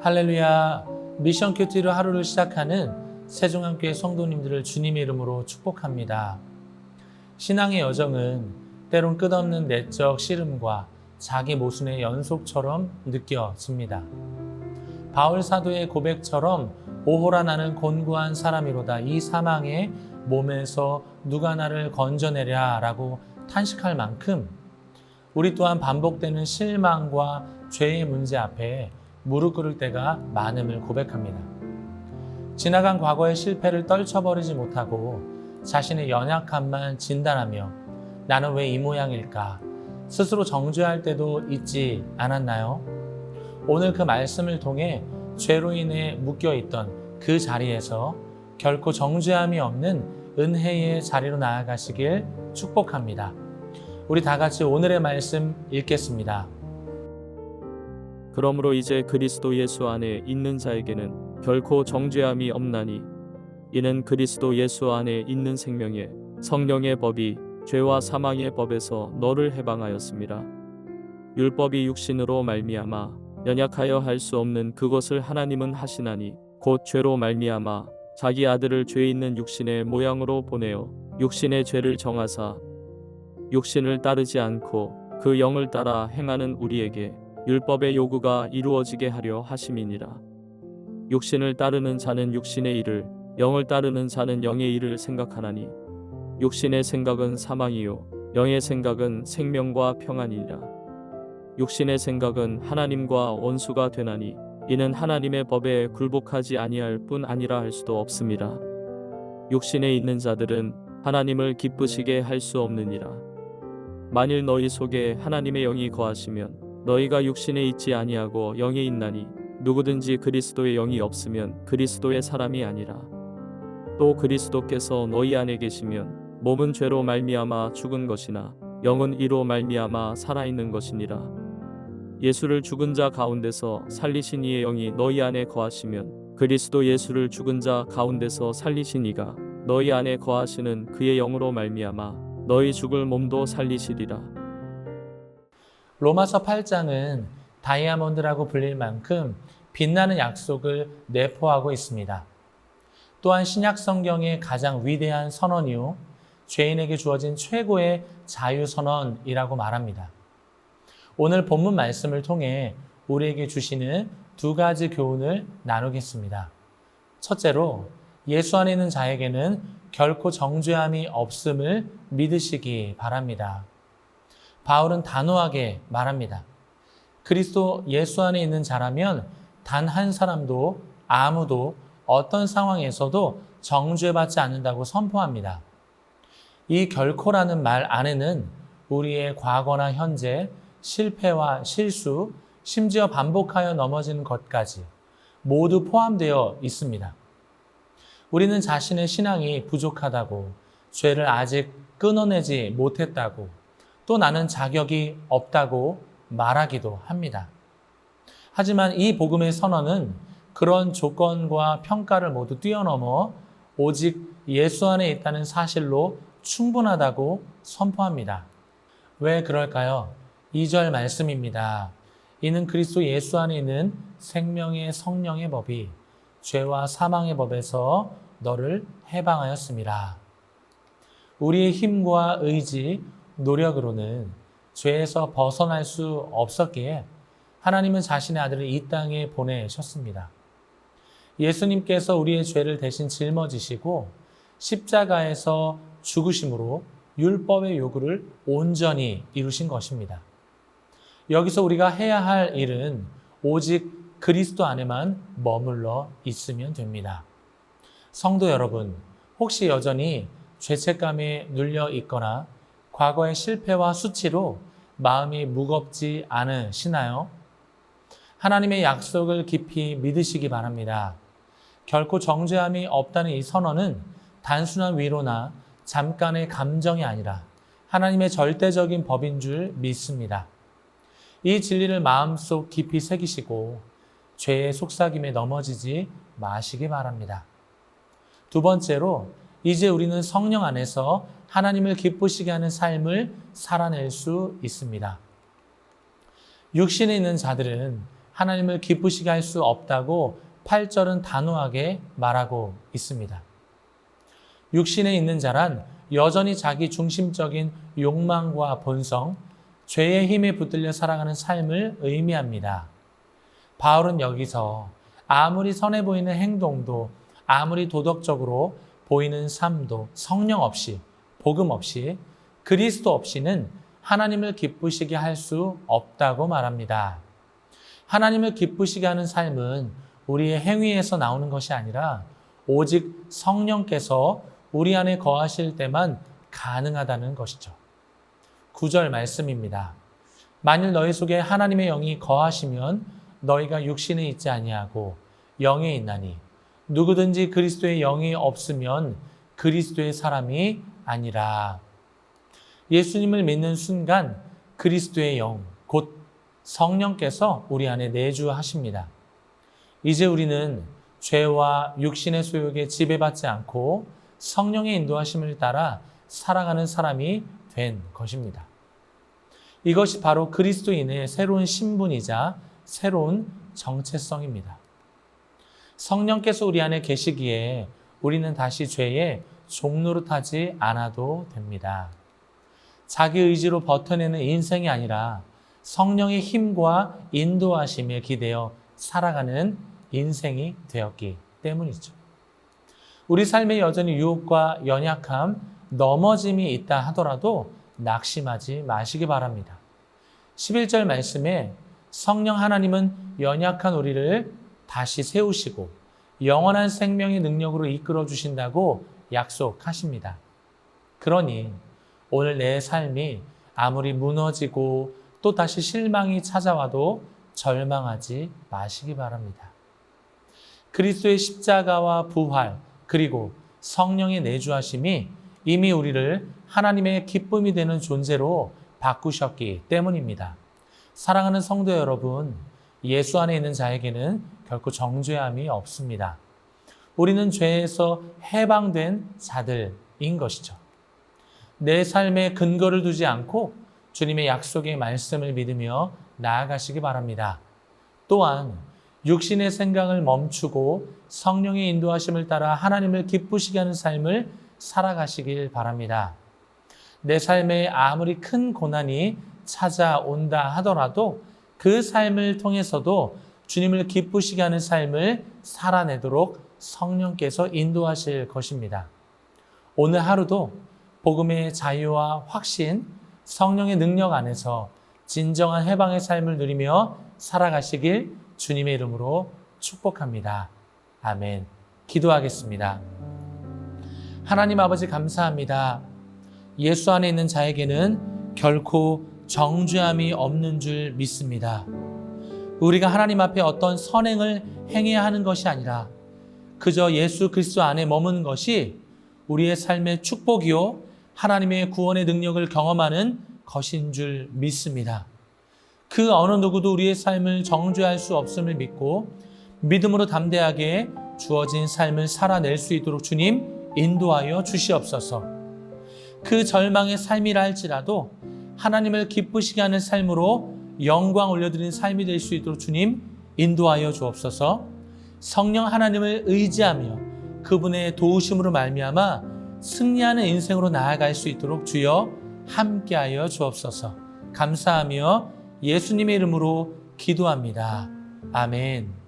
할렐루야. 미션 큐티로 하루를 시작하는 세종한교회 성도님들을 주님의 이름으로 축복합니다. 신앙의 여정은 때론 끝없는 내적 씨름과 자기 모순의 연속처럼 느껴집니다. 바울 사도의 고백처럼 오호라 나는 곤고한 사람이로다 이 사망의 몸에서 누가 나를 건져내랴 라고 탄식할 만큼 우리 또한 반복되는 실망과 죄의 문제 앞에 무릎 꿇을 때가 많음을 고백합니다. 지나간 과거의 실패를 떨쳐버리지 못하고 자신의 연약함만 진단하며 나는 왜 이 모양일까? 스스로 정죄할 때도 있지 않았나요? 오늘 그 말씀을 통해 죄로 인해 묶여있던 그 자리에서 결코 정죄함이 없는 은혜의 자리로 나아가시길 축복합니다. 우리 다 같이 오늘의 말씀 읽겠습니다. 그러므로 이제 그리스도 예수 안에 있는 자에게는 결코 정죄함이 없나니 이는 그리스도 예수 안에 있는 생명의 성령의 법이 죄와 사망의 법에서 너를 해방하였습니다. 율법이 육신으로 말미암아 연약하여 할 수 없는 그것을 하나님은 하시나니 곧 죄로 말미암아 자기 아들을 죄 있는 육신의 모양으로 보내어 육신의 죄를 정하사 육신을 따르지 않고 그 영을 따라 행하는 우리에게 율법의 요구가 이루어지게 하려 하심이니라. 육신을 따르는 자는 육신의 일을, 영을 따르는 자는 영의 일을 생각하나니 육신의 생각은 사망이요 영의 생각은 생명과 평안이니라. 육신의 생각은 하나님과 원수가 되나니 이는 하나님의 법에 굴복하지 아니할 뿐 아니라 할 수도 없습니다. 육신에 있는 자들은 하나님을 기쁘시게 할 수 없느니라. 만일 너희 속에 하나님의 영이 거하시면 너희가 육신에 있지 아니하고 영에 있나니 누구든지 그리스도의 영이 없으면 그리스도의 사람이 아니라. 또 그리스도께서 너희 안에 계시면 몸은 죄로 말미암아 죽은 것이나 영은 이로 말미암아 살아있는 것이니라. 예수를 죽은 자 가운데서 살리신 이의 영이 너희 안에 거하시면 그리스도 예수를 죽은 자 가운데서 살리신 이가 너희 안에 거하시는 그의 영으로 말미암아 너희 죽을 몸도 살리시리라. 로마서 8장은 다이아몬드라고 불릴 만큼 빛나는 약속을 내포하고 있습니다. 또한 신약 성경의 가장 위대한 선언이요 죄인에게 주어진 최고의 자유선언이라고 말합니다. 오늘 본문 말씀을 통해 우리에게 주시는 두 가지 교훈을 나누겠습니다. 첫째로 예수 안에 있는 자에게는 결코 정죄함이 없음을 믿으시기 바랍니다. 바울은 단호하게 말합니다. 그리스도 예수 안에 있는 자라면 단 한 사람도 아무도 어떤 상황에서도 정죄받지 않는다고 선포합니다. 이 결코라는 말 안에는 우리의 과거나 현재, 실패와 실수, 심지어 반복하여 넘어지는 것까지 모두 포함되어 있습니다. 우리는 자신의 신앙이 부족하다고, 죄를 아직 끊어내지 못했다고, 또 나는 자격이 없다고 말하기도 합니다. 하지만 이 복음의 선언은 그런 조건과 평가를 모두 뛰어넘어 오직 예수 안에 있다는 사실로 충분하다고 선포합니다. 왜 그럴까요? 2절 말씀입니다. 이는 그리스도 예수 안에 있는 생명의 성령의 법이 죄와 사망의 법에서 너를 해방하였습니다. 우리의 힘과 의지, 노력으로는 죄에서 벗어날 수 없었기에 하나님은 자신의 아들을 이 땅에 보내셨습니다. 예수님께서 우리의 죄를 대신 짊어지시고 십자가에서 죽으심으로 율법의 요구를 온전히 이루신 것입니다. 여기서 우리가 해야 할 일은 오직 그리스도 안에만 머물러 있으면 됩니다. 성도 여러분, 혹시 여전히 죄책감에 눌려 있거나 과거의 실패와 수치로 마음이 무겁지 않으시나요? 하나님의 약속을 깊이 믿으시기 바랍니다. 결코 정죄함이 없다는 이 선언은 단순한 위로나 잠깐의 감정이 아니라 하나님의 절대적인 법인 줄 믿습니다. 이 진리를 마음속 깊이 새기시고 죄의 속삭임에 넘어지지 마시기 바랍니다. 두 번째로, 이제 우리는 성령 안에서 하나님을 기쁘시게 하는 삶을 살아낼 수 있습니다. 육신에 있는 자들은 하나님을 기쁘시게 할 수 없다고 8절은 단호하게 말하고 있습니다. 육신에 있는 자란 여전히 자기 중심적인 욕망과 본성, 죄의 힘에 붙들려 살아가는 삶을 의미합니다. 바울은 여기서 아무리 선해 보이는 행동도, 아무리 도덕적으로 보이는 삶도 성령 없이, 복음 없이, 그리스도 없이는 하나님을 기쁘시게 할 수 없다고 말합니다. 하나님을 기쁘시게 하는 삶은 우리의 행위에서 나오는 것이 아니라 오직 성령께서 우리 안에 거하실 때만 가능하다는 것이죠. 9절 말씀입니다. 만일 너희 속에 하나님의 영이 거하시면 너희가 육신에 있지 아니하고 영에 있나니 누구든지 그리스도의 영이 없으면 그리스도의 사람이 아니라. 예수님을 믿는 순간 그리스도의 영, 곧 성령께서 우리 안에 내주하십니다. 이제 우리는 죄와 육신의 소욕에 지배받지 않고 성령의 인도하심을 따라 살아가는 사람이 된 것입니다. 이것이 바로 그리스도인의 새로운 신분이자 새로운 정체성입니다. 성령께서 우리 안에 계시기에 우리는 다시 죄의 종노릇하지 않아도 됩니다. 자기 의지로 버텨내는 인생이 아니라 성령의 힘과 인도하심에 기대어 살아가는 인생이 되었기 때문이죠. 우리 삶에 여전히 유혹과 연약함, 넘어짐이 있다 하더라도 낙심하지 마시기 바랍니다. 11절 말씀에 성령 하나님은 연약한 우리를 다시 세우시고 영원한 생명의 능력으로 이끌어 주신다고 약속하십니다. 그러니 오늘 내 삶이 아무리 무너지고 또 다시 실망이 찾아와도 절망하지 마시기 바랍니다. 그리스도의 십자가와 부활, 그리고 성령의 내주하심이 이미 우리를 하나님의 기쁨이 되는 존재로 바꾸셨기 때문입니다. 사랑하는 성도 여러분, 예수 안에 있는 자에게는 결코 정죄함이 없습니다. 우리는 죄에서 해방된 자들인 것이죠. 내 삶에 근거를 두지 않고 주님의 약속의 말씀을 믿으며 나아가시기 바랍니다. 또한 육신의 생각을 멈추고 성령의 인도하심을 따라 하나님을 기쁘시게 하는 삶을 살아가시길 바랍니다. 내 삶에 아무리 큰 고난이 찾아온다 하더라도 그 삶을 통해서도 주님을 기쁘시게 하는 삶을 살아내도록 성령께서 인도하실 것입니다. 오늘 하루도 복음의 자유와 확신, 성령의 능력 안에서 진정한 해방의 삶을 누리며 살아가시길 주님의 이름으로 축복합니다. 아멘. 기도하겠습니다. 하나님 아버지 감사합니다. 예수 안에 있는 자에게는 결코 정죄함이 없는 줄 믿습니다. 우리가 하나님 앞에 어떤 선행을 행해야 하는 것이 아니라 그저 예수 그리스도 안에 머무는 것이 우리의 삶의 축복이요 하나님의 구원의 능력을 경험하는 것인 줄 믿습니다. 그 어느 누구도 우리의 삶을 정죄할 수 없음을 믿고 믿음으로 담대하게 주어진 삶을 살아낼 수 있도록 주님 인도하여 주시옵소서. 그 절망의 삶이라 할지라도 하나님을 기쁘시게 하는 삶으로 영광 올려드리는 삶이 될 수 있도록 주님 인도하여 주옵소서. 성령 하나님을 의지하며 그분의 도우심으로 말미암아 승리하는 인생으로 나아갈 수 있도록 주여 함께하여 주옵소서. 감사하며 예수님의 이름으로 기도합니다. 아멘.